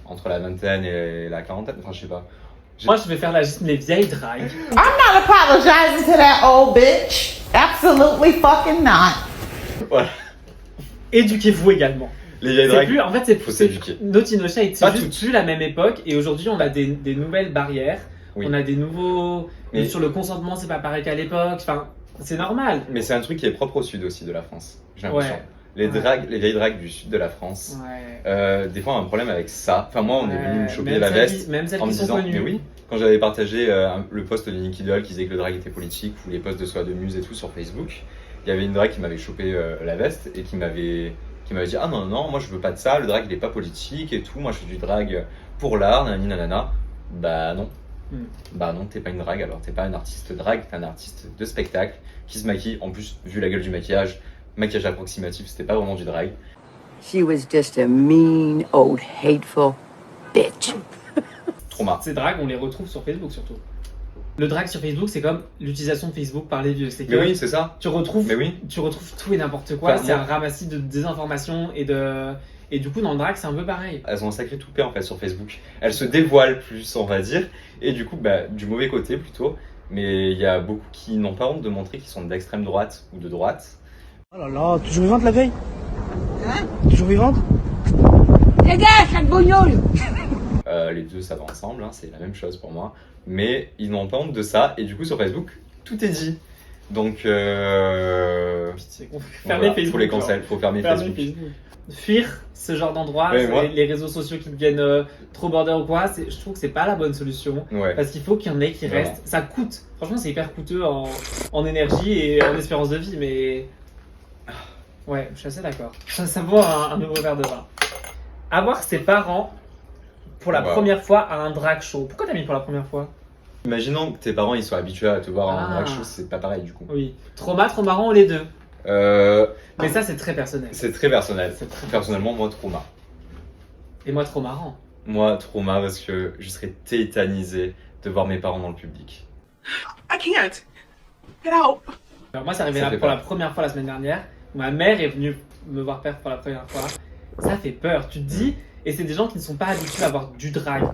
S1: entre la vingtaine et la quarantaine, enfin je sais pas.
S2: Moi, je vais faire la liste des vieilles dragues.
S3: I'm not apologizing to that old bitch. Absolutely fucking not.
S1: Voilà,
S2: Éduquez-vous également.
S1: les vieilles
S2: C'est
S1: dragues.
S2: plus, en fait,
S1: faut s'éduquer.
S2: Naughty no shade,
S1: Pas
S2: c'est juste plus la même époque et aujourd'hui on a des nouvelles barrières,
S1: Oui.
S2: on a des nouveaux.
S1: Mais-
S2: Sur le consentement, c'est pas pareil qu'à l'époque, enfin, c'est normal.
S1: Mais c'est un truc qui est propre au sud aussi de la France, j'ai l'impression.
S2: Ouais.
S1: Les
S2: Ouais.
S1: dragues, les vieilles dragues du sud de la France,
S2: Ouais.
S1: des fois on a un problème avec ça. Enfin moi on est venu me choper
S2: Même
S1: la
S2: celles
S1: veste
S2: qui- même celles
S1: en me
S2: qui sont
S1: disant,
S2: connues.
S1: mais oui, quand j'avais partagé le post de Nicky Doll qui disait que le drag était politique ou les posts de Soi de Muse et tout sur Facebook, il y avait une drague qui m'avait chopé la veste et qui m'avait qui m'avait dit ah non, non, moi je veux pas de ça, le drag il est pas politique et tout, moi je fais du drag pour l'art, nanani nanana. Bah non. Bah non, t'es pas une drag alors, t'es pas un artiste drag, t'es un artiste de spectacle qui se maquille. En plus, vu la gueule du maquillage approximatif, c'était pas vraiment du drag.
S5: She was just a mean, old, hateful bitch.
S1: Trauma.
S2: Ces drags, on les retrouve sur Facebook surtout. Le drag sur Facebook, c'est comme l'utilisation de Facebook par les vieux. C'est que
S1: Mais oui, c'est ça.
S2: tu retrouves
S1: Mais oui.
S2: tout et n'importe quoi.
S1: Enfin,
S2: C'est
S1: moi-
S2: un ramassis de désinformation et du coup dans le drag c'est un peu pareil.
S1: Elles ont un sacré toupet en fait sur Facebook. Elles se dévoilent plus, on va dire, et du coup, bah, du mauvais côté plutôt. Mais il y a beaucoup qui n'ont pas honte de montrer qu'ils sont d'extrême droite ou de droite.
S3: Oh là là, toujours vivante la vieille? Hein? Toujours vivante?
S1: Les deux, ça va ensemble, hein, c'est la même chose pour moi. Mais ils n'ont pas honte de ça, et du coup, sur Facebook, tout est dit. Donc,
S2: Fermer
S1: voilà,
S2: Facebook.
S1: faut les cancel, faut fermer Facebook.
S2: Fuir ce genre d'endroit,
S1: Ouais, moi-
S2: les réseaux sociaux qui deviennent trop border ou quoi, je trouve que c'est pas la bonne solution.
S1: Ouais.
S2: Parce qu'il faut qu'il y en ait qui
S1: Vraiment.
S2: restent. Ça coûte. Franchement, c'est hyper coûteux en énergie et en espérance de vie, mais. Ouais, je suis assez d'accord. Ça vaut un nouveau verre de vin. Avoir ses parents pour la
S1: Wow.
S2: première fois à un drag show. Pourquoi t'as mis pour la première fois?
S1: Imaginons que tes parents ils soient habitués à te voir en
S2: Ah.
S1: drag show, c'est pas pareil du coup.
S2: Oui. Trauma, trop marrant, les deux.
S1: Euh,
S2: Mais ça, c'est très personnel.
S1: c'est très personnel.
S2: C'est très
S1: Personnellement, moi, trauma.
S2: Et moi, trop marrant.
S1: Moi, trauma parce que je serais tétanisé de voir mes parents dans le public.
S3: I can't. Get out.
S2: Alors moi, c'est arrivé
S1: Ça
S2: là
S1: fait
S2: pour
S1: peur.
S2: la première fois la semaine dernière. Ma mère est venue me voir faire pour la première fois. Ça fait peur. Tu te dis, et c'est des gens qui ne sont pas habitués à voir du drag.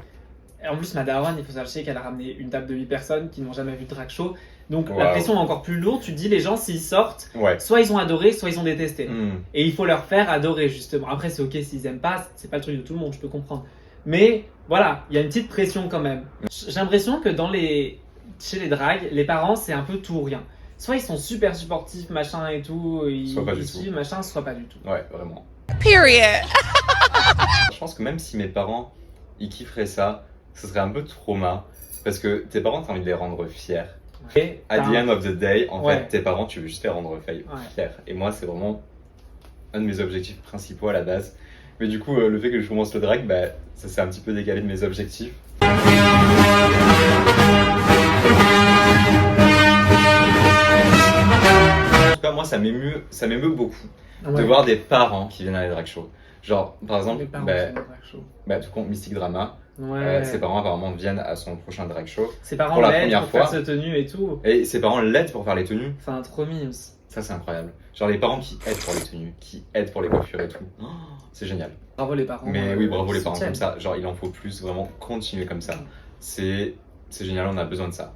S2: Et en plus, ma daronne, il faut sachez qu'elle a ramené une table de 8 personnes qui n'ont jamais vu de drag show. Donc la
S1: Wow.
S2: pression est encore plus lourde. Tu te dis, les gens, s'ils sortent,
S1: Ouais.
S2: soit ils ont adoré, soit ils ont détesté.
S1: Hmm.
S2: Et il faut leur faire adorer, justement. Après, c'est ok s'ils aiment pas, c'est pas le truc de tout le monde, je peux comprendre. Mais voilà, il y a une petite pression quand même. J'ai l'impression que chez les drags, les parents, c'est un peu tout ou rien. Soit ils sont super supportifs, machin et tout,
S1: Soit pas du
S2: ils
S1: tout.
S2: suivent, machin, soit pas du tout.
S1: Ouais, vraiment.
S10: Period.
S1: Je pense que même si mes parents, ils kifferaient ça, ce serait un peu trauma. Parce que tes parents, t'as envie de les rendre fiers.
S2: Et
S1: At the end of the day, en
S2: Ouais.
S1: fait, tes parents, tu veux juste les rendre fiers. Et moi, c'est vraiment un de mes objectifs principaux à la base. Mais du coup, le fait que je commence le drag, bah, ça s'est un petit peu décalé de mes objectifs. En tout cas, moi, ça m'émeut beaucoup de voir des parents qui viennent à les drag shows. Genre, par exemple,
S2: Les parents
S1: bah,
S2: qui font le drag show.
S1: tout compte Mystic Drama,
S2: Ouais.
S1: ses parents apparemment viennent à son prochain drag show.
S2: Ses parents
S1: pour la
S2: l'aident
S1: première
S2: pour
S1: fois.
S2: faire sa tenue et tout.
S1: Et ses parents l'aident pour faire les tenues.
S2: Enfin, trop mimes.
S1: Ça, c'est incroyable. Genre les parents qui aident pour les tenues, qui aident pour les coiffures et tout. Oh, c'est génial.
S2: Bravo les parents.
S1: Mais oui, bravo les
S2: qui
S1: parents
S2: soutiennent.
S1: comme ça. Genre, il en faut plus, vraiment continuer comme ça. C'est génial, on a besoin de ça.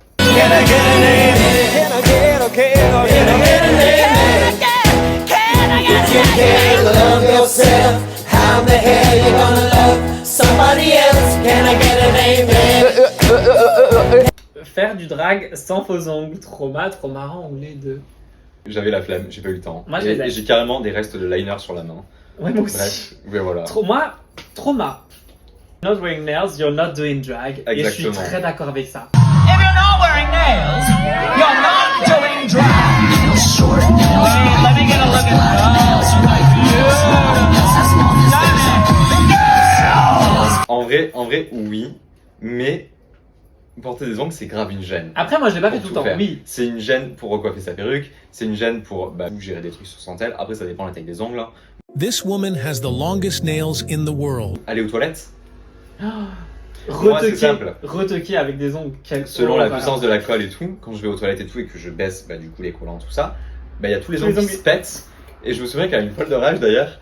S2: Faire du drag sans faux ongles, trop marrant ou les deux.
S1: J'avais la flemme, j'ai pas eu le temps.
S2: Moi, je les ai.
S1: et j'ai carrément des restes de liner sur la main.
S2: Ouais, moi aussi.
S1: Bref, ouais, voilà.
S2: Trauma. Not wearing nails, you're not doing drag. Et je suis
S1: Exactement.
S2: très d'accord avec ça.
S3: If you're not wearing nails, you're not doing drag. Let me get a look
S1: En vrai, oui, mais porter des ongles, c'est grave une gêne.
S2: Après, moi, je l'ai pas fait
S1: Pour
S2: tout le temps.
S1: faire.
S2: Oui.
S1: C'est une gêne pour recoiffer sa perruque, c'est une gêne pour gérer des trucs sur son tel. Après, ça dépend de la taille des ongles. Hein.
S11: This woman has the longest nails in the world.
S1: Aller aux toilettes, moi, c'est simple.
S2: Retoquer avec des ongles.
S1: Selon la puissance de la colle et tout, quand je vais aux toilettes et tout et que je baisse du coup les collants, tout ça, il y a tous les ongles qui se pètent. Et je me souviens qu'à une folle de rage d'ailleurs,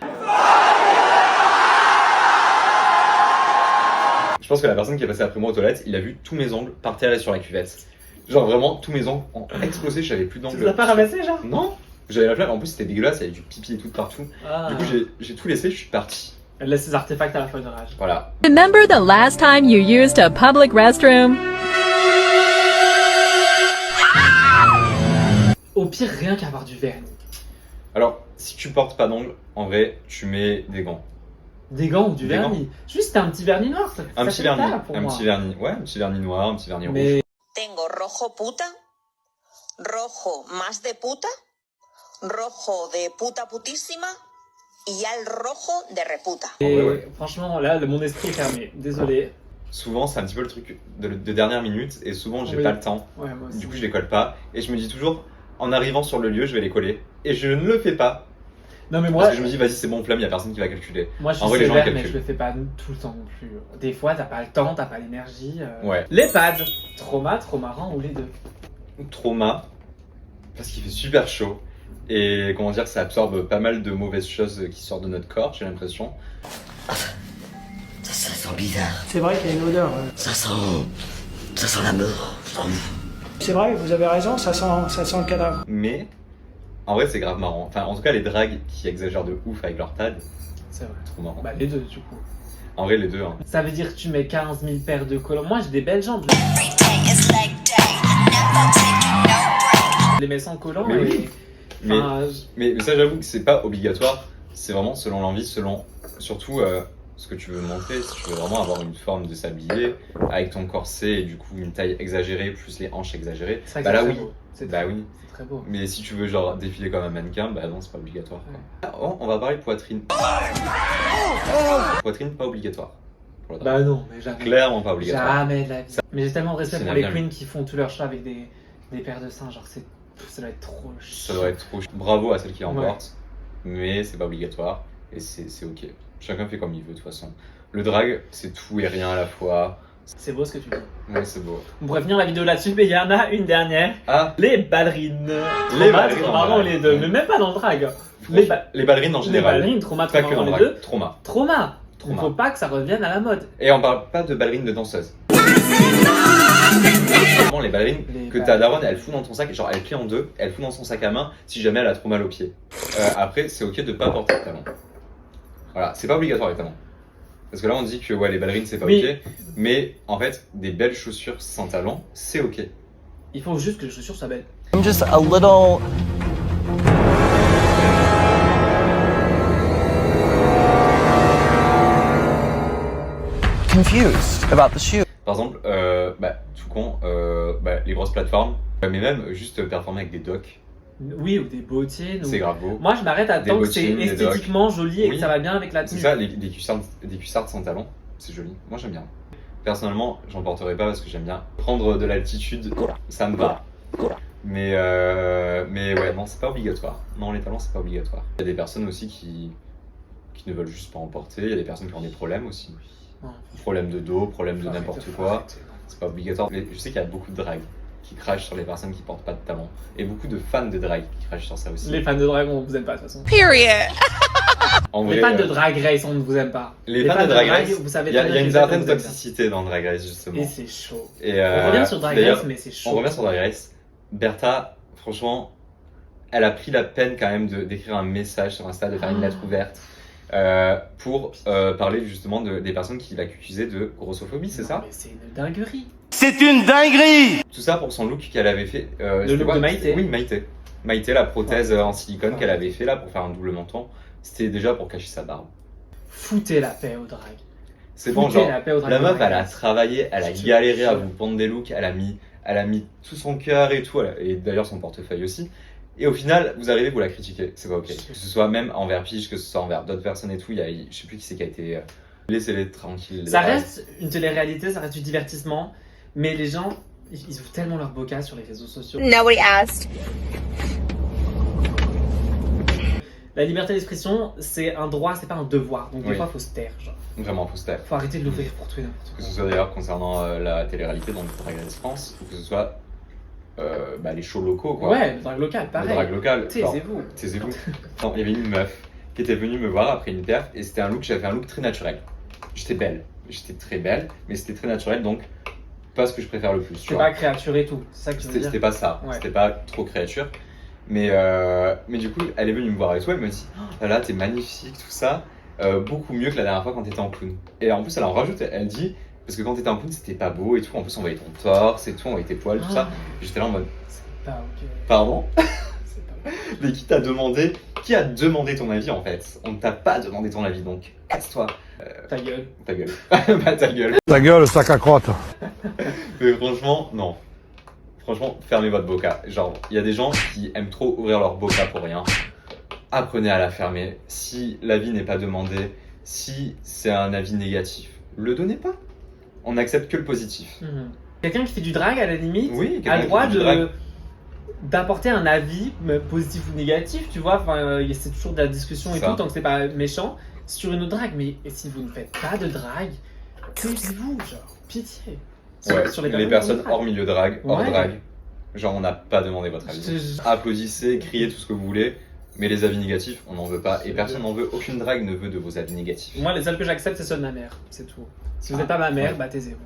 S1: je pense que la personne qui est passée après moi aux toilettes, il a vu tous mes ongles par terre et sur la cuvette. Genre vraiment, tous mes ongles ont explosé, j'avais plus d'ongles.
S2: Tu les as pas ramassés, genre?
S1: Non, j'avais la flemme, en plus c'était dégueulasse, il y avait du pipi et tout partout.
S2: Ah.
S1: Du coup j'ai tout laissé, je suis parti.
S2: Elle laisse ses artefacts à la folle de rage.
S1: Voilà.
S12: Remember the last time you used a public restroom?
S2: Au pire, rien qu'avoir du vernis.
S1: Alors, si tu portes pas d'ongles, en vrai, tu mets des gants.
S2: Des gants ou du
S1: Des
S2: vernis. Juste un petit vernis noir.
S1: Un petit vernis,
S2: pour
S1: un
S2: moi.
S1: petit vernis, ouais, un petit vernis noir, un petit vernis rouge.
S2: Mais
S13: Tengo rojo puta, rojo más de puta, rojo de puta putísima y ya el rojo de reputa.
S2: Et franchement, là, mon esprit est fermé. Désolé.
S1: Souvent, c'est un petit peu le truc de dernière minute et souvent, j'ai
S2: Oui.
S1: pas le temps.
S2: Ouais, moi aussi.
S1: Du coup, je les colle pas et je me dis toujours, en arrivant sur le lieu, je vais les coller. Et je ne le fais pas.
S2: Non, mais moi,
S1: Parce que je me dis, vas-y, c'est bon, flamme, y a personne qui va calculer.
S2: moi je suis
S1: En vrai, les gens
S2: sévère, mais
S1: calculent.
S2: je le fais pas tout le temps non plus. Des fois, t'as pas le temps, t'as pas l'énergie.
S1: Ouais.
S2: Les pads, trauma, trop marrant ou les deux?
S1: Trauma, parce qu'il fait super chaud. Et comment dire, ça absorbe pas mal de mauvaises choses qui sortent de notre corps, j'ai l'impression.
S5: Ça sent bizarre.
S14: C'est vrai qu'il y a une odeur.
S5: Ça sent la mort, je trouve.
S14: C'est vrai, vous avez raison, ça sent le cadavre.
S1: Mais, en vrai, c'est grave marrant. Enfin, en tout cas, les drags qui exagèrent de ouf avec leur pad,
S2: C'est vrai.
S1: trop marrant.
S2: Bah, les deux, du coup.
S1: En vrai, les deux, hein.
S2: Ça veut dire que tu mets 15 000 paires de collants. Moi, j'ai des belles jambes. Je les mets sans collants
S1: Mais
S2: et...
S1: oui. Mais,
S2: Enfin,
S1: mais ça, j'avoue que c'est pas obligatoire. C'est vraiment selon l'envie, selon surtout ce que tu veux montrer. Si tu veux vraiment avoir une forme de sablier avec ton corset et du coup une taille exagérée plus les hanches exagérées,
S2: c'est vrai que
S1: bah
S2: c'est
S1: là
S2: très
S1: oui.
S2: beau. C'est
S1: Bah
S2: très-
S1: oui.
S2: C'est très beau.
S1: Mais si tu veux genre défiler comme un mannequin, bah non, c'est pas obligatoire. Quoi. Oh, on va parler poitrine. Poitrine pas obligatoire. pour le drag.
S2: Bah non, mais jamais.
S1: Clairement pas obligatoire.
S2: Jamais de la vie. Mais j'ai tellement de respect
S1: C'est
S2: pour les
S1: bien.
S2: queens qui font tout leur choix avec des paires de seins. Genre, ça doit être trop chiant.
S1: Ça devrait être trop. Bravo à celle qui l'emporte,
S2: Ouais.
S1: mais c'est pas obligatoire et c'est ok. Chacun fait comme il veut de toute façon. Le drag, c'est tout et rien à la fois.
S2: C'est beau ce que tu dis.
S1: Ouais, c'est beau.
S2: On pourrait finir la vidéo là-dessus, mais il y en a une dernière.
S1: Ah,
S2: Les ballerines.
S1: Les
S2: Trauma,
S1: ballerines en
S2: marrant
S1: drag.
S2: les deux, mais même pas dans le drag.
S1: les ballerines en
S2: Les
S1: général.
S2: ballerines, trauma,
S1: Pas
S2: trauma,
S1: que dans le
S2: les
S1: drag.
S2: deux.
S1: Trauma.
S2: Trauma. Il
S1: Trauma.
S2: faut pas que ça revienne à la mode.
S1: Et on parle pas de ballerines de danseuses. Vraiment, les ballerines
S2: Les
S1: que ta daronne elle fout dans ton sac, genre elle plie en deux, elle fout dans son sac à main si jamais elle a trop mal aux pieds. Après, c'est ok de pas porter de talons. Voilà, c'est pas obligatoire les talons. Parce que là on dit que ouais, les ballerines c'est pas
S2: Oui.
S1: ok, mais en fait, des belles chaussures sans talons, c'est ok.
S2: Il faut juste que les chaussures soient belles.
S9: I'm just a little confused about the shoe.
S1: Par exemple, tout con, les grosses plateformes, mais même juste performer avec des docks,
S2: Oui, ou des bottines.
S1: c'est
S2: ou...
S1: grave beau.
S2: Moi, je m'arrête à
S1: Des
S2: tant que c'est
S1: bottines, des
S2: esthétiquement joli et
S1: Oui.
S2: que ça va bien avec la
S1: C'est
S2: tenue.
S1: ça, des cuissardes sans talons, c'est joli. Moi j'aime bien. Personnellement, j'en porterai pas parce que j'aime bien prendre de l'altitude, ça me va. Mais ouais, non, c'est pas obligatoire. Non, les talons, c'est pas obligatoire. Il y a des personnes aussi qui ne veulent juste pas en porter. Il y a des personnes qui ont des problèmes aussi.
S2: Non.
S1: Problèmes de dos, problèmes de
S2: Faut
S1: n'importe
S2: arrêter, faut
S1: quoi.
S2: arrêter.
S1: C'est pas obligatoire. Mais je sais qu'il y a beaucoup de drags qui crachent sur les personnes qui portent pas de talons. Et beaucoup de fans de drag qui crachent sur ça aussi.
S2: Les fans de drag, on vous aime pas de toute façon.
S1: En
S2: Les
S1: vrai,
S2: fans de Drag Race, on ne vous aime pas.
S1: les fans de Drag Race,
S2: vous savez
S1: il y a
S2: très bien
S1: une
S2: que
S1: certaine
S2: vous aime bien.
S1: toxicité dans Drag Race justement.
S2: Et c'est chaud.
S1: Et,
S2: On revient sur Drag
S1: d'ailleurs,
S2: Race, mais c'est chaud.
S1: On revient sur Drag Race. Bertha, franchement, elle a pris la peine quand même d'écrire un message sur Insta, de faire une lettre ouverte pour parler justement des personnes qui l'accusaient de grossophobie, c'est
S2: Non,
S1: ça?
S2: mais c'est une dinguerie.
S6: C'est une dinguerie!
S1: Tout ça pour son look qu'elle avait fait.
S2: Le
S1: c'était
S2: look
S1: quoi?
S2: de Maïté.
S1: Oui, Maïté. Maïté, la prothèse en silicone qu'elle avait fait là pour faire un double menton. C'était déjà pour cacher sa barbe.
S2: Foutez la paix au drag.
S1: C'est bon,
S2: Foutez
S1: genre,
S2: la paix au drag
S1: la
S2: de
S1: meuf,
S2: Drag
S1: elle a
S2: Race.
S1: travaillé, elle a
S2: Je te
S1: galéré à
S2: jure.
S1: vous pondre des looks, elle a mis tout son cœur et tout, et d'ailleurs son portefeuille aussi. Et au final, vous arrivez, vous la critiquez, c'est pas ok. Que ce soit même envers Pige, que ce soit envers d'autres personnes et tout, je sais plus qui c'est qui a été. Laissez-les tranquilles.
S2: Ça reste une télé-réalité, ça reste du divertissement, mais les gens, ils ouvrent tellement leur boca sur les réseaux sociaux.
S13: Nobody asked.
S2: La liberté d'expression, c'est un droit, c'est pas un devoir. Donc des
S1: Oui.
S2: fois, faut se taire. Genre.
S1: Vraiment, faut se taire.
S2: Faut arrêter de l'ouvrir pour tout et n'importe
S1: Que
S2: quoi.
S1: ce soit d'ailleurs concernant la télé-réalité, donc Drag Race France, ou que ce soit les shows locaux, quoi.
S2: Ouais, le drag local,
S1: Le
S2: pareil.
S1: drag local.
S2: Taisez-vous.
S1: Taisez-vous. Non, il y avait une meuf qui était venue me voir après une perf et c'était j'avais fait un look très naturel. J'étais belle, j'étais très belle, mais c'était très naturel donc pas ce que je préfère le plus. tu
S2: C'est
S1: vois.
S2: pas créature et tout, c'est ça que tu veux dire.
S1: C'était pas ça,
S2: Ouais.
S1: c'était pas trop créature. Mais du coup, elle est venue me voir et tout, elle me dit oh là, t'es magnifique, tout ça, beaucoup mieux que la dernière fois quand t'étais en clown. Et en plus, elle en rajoute, elle dit parce que quand t'étais en clown, c'était pas beau et tout, en plus, on voyait ton torse et tout, on voyait tes poils, tout ça. Et j'étais là en mode
S2: Pas ok.
S1: pardon.
S2: C'est pas ok.
S1: Mais qui a demandé ton avis en fait? On ne t'a pas demandé ton avis donc casse-toi.
S2: Ta gueule.
S1: Ta gueule. Bah ta gueule.
S8: Ta gueule, sac à crotte.
S1: Mais franchement, non. Franchement, fermez votre boca. Genre, il y a des gens qui aiment trop ouvrir leur boca pour rien. apprenez à la fermer. Si l'avis n'est pas demandé, si c'est un avis négatif, le donnez pas. On n'accepte que le positif.
S2: Quelqu'un qui fait du drag, à la limite,
S1: Oui,
S2: a le droit
S1: quelqu'un qui fait du drag.
S2: d'apporter un avis, positif ou négatif, tu vois. Enfin, c'est toujours de la discussion et
S1: Ça.
S2: tout, tant que c'est pas méchant, sur une autre drague. Mais si vous ne faites pas de drague, taisez-vous, genre, pitié.
S1: Ouais,
S2: Sur
S1: les personnes hors milieu drague, hors
S2: Ouais.
S1: drague, genre on n'a pas demandé votre avis. Applaudissez, criez tout ce que vous voulez, mais les avis négatifs, on n'en veut pas. Et personne n'en veut, aucune drague ne veut de vos avis négatifs.
S2: Moi, les seuls que j'accepte, c'est ceux de ma mère, c'est tout. Si vous n'êtes pas ma mère, bah taisez-vous.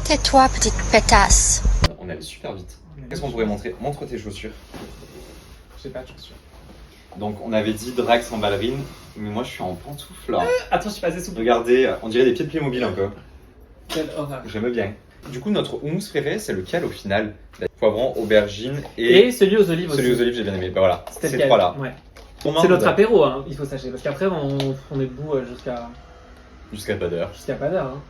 S13: Tais-toi, petite pétasse.
S1: On allait super vite. Qu'est-ce qu'on pourrait montrer? Montre tes chaussures.
S2: J'ai pas de chaussures.
S1: Donc on avait dit drague sans ballerine, mais moi je suis en pantoufle là.
S2: Attends, je suis passé sous.
S1: Regardez, on dirait des pieds de Playmobil un peu.
S2: Quelle horreur.
S1: J'aime bien. Du coup, notre houmous préféré, c'est lequel au final? Poivron, aubergine et...
S2: Et celui aux olives aussi.
S1: Celui aux olives, j'ai bien aimé. Bah voilà,
S2: C'était
S1: ces
S2: lequel?
S1: trois-là.
S2: Ouais.
S1: Romain,
S2: C'est notre
S1: vous a-
S2: apéro, hein, il faut sachez, parce qu'après on est debout
S1: Jusqu'à pas d'heure.
S2: jusqu'à pas d'heure. Hein.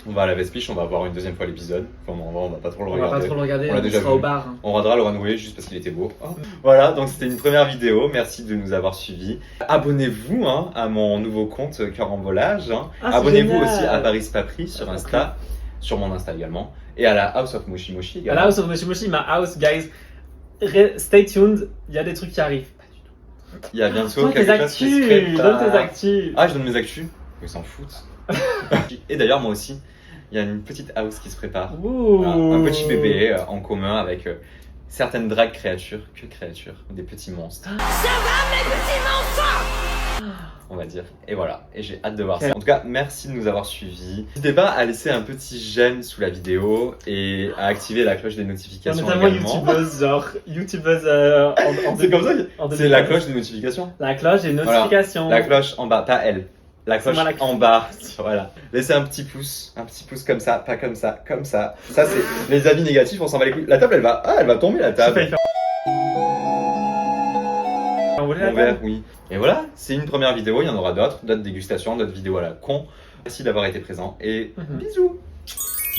S1: On va à la Vespiche, on va voir une deuxième fois l'épisode. Enfin, on va pas trop le
S2: On va
S1: regarder.
S2: pas trop le regarder,
S1: On l'a
S2: on
S1: déjà
S2: sera
S1: vu.
S2: au bar. Hein.
S1: On regardera le runway juste parce qu'il était beau. Voilà, donc c'était une première vidéo. Merci de nous avoir suivis. Abonnez-vous hein, à mon nouveau compte Carambolage. Hein.
S2: Ah, c'est
S1: Abonnez-vous
S2: génial.
S1: aussi à Paris Papri sur Insta, sur mon Insta également. Et à la House of Moshi Moshi
S2: À
S1: également.
S2: la house of Moshi Moshi, ma house, guys. Stay tuned, il y a des trucs qui arrivent.
S1: Il y a bientôt
S2: Donne tes
S1: quelque chose qui se
S2: actus,
S1: prépare.
S2: donne tes actus.
S1: Ah, je donne mes actus. Ils s'en foutent. Et d'ailleurs, moi aussi, il y a une petite house qui se prépare. Voilà, un petit bébé en commun avec certaines drag créatures, des petits monstres.
S3: Ça va, mes petits monstres?
S1: On va dire. Et voilà. Et j'ai hâte de voir ça. En tout cas, merci de nous avoir suivis. N'hésitez pas à laisser un petit j'aime sous la vidéo et à activer la cloche des
S2: Non, mais
S1: notifications
S2: tellement
S1: également.
S2: youtubeuse, genre, youtubeuse en
S1: C'est comme ça.
S2: en
S1: C'est la
S2: 2015.
S1: cloche des notifications.
S2: La cloche et
S1: Voilà.
S2: notification.
S1: La cloche en bas, pas elle. La cloche
S2: moi la cloche.
S1: en bas. Voilà. Laissez un petit pouce comme ça, pas comme ça, comme ça. Ça c'est les avis négatifs, on s'en va les couilles. La table elle va tomber la table.
S2: On voulait la
S1: Mon verre,
S2: table.
S1: oui. Et voilà, c'est une première vidéo, il y en aura d'autres dégustations, d'autres vidéos à la con. Merci d'avoir été présent et bisous.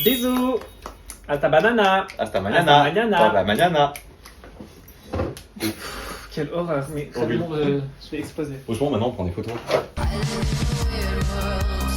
S2: Bisous. Hasta banana.
S1: Hasta mañana.
S2: Hasta mañana.
S1: Hasta mañana.
S2: Quelle horreur, mais
S1: Horrible.
S2: je vais exploser.
S1: Franchement, maintenant on prend des photos.
S3: I live in a weird world.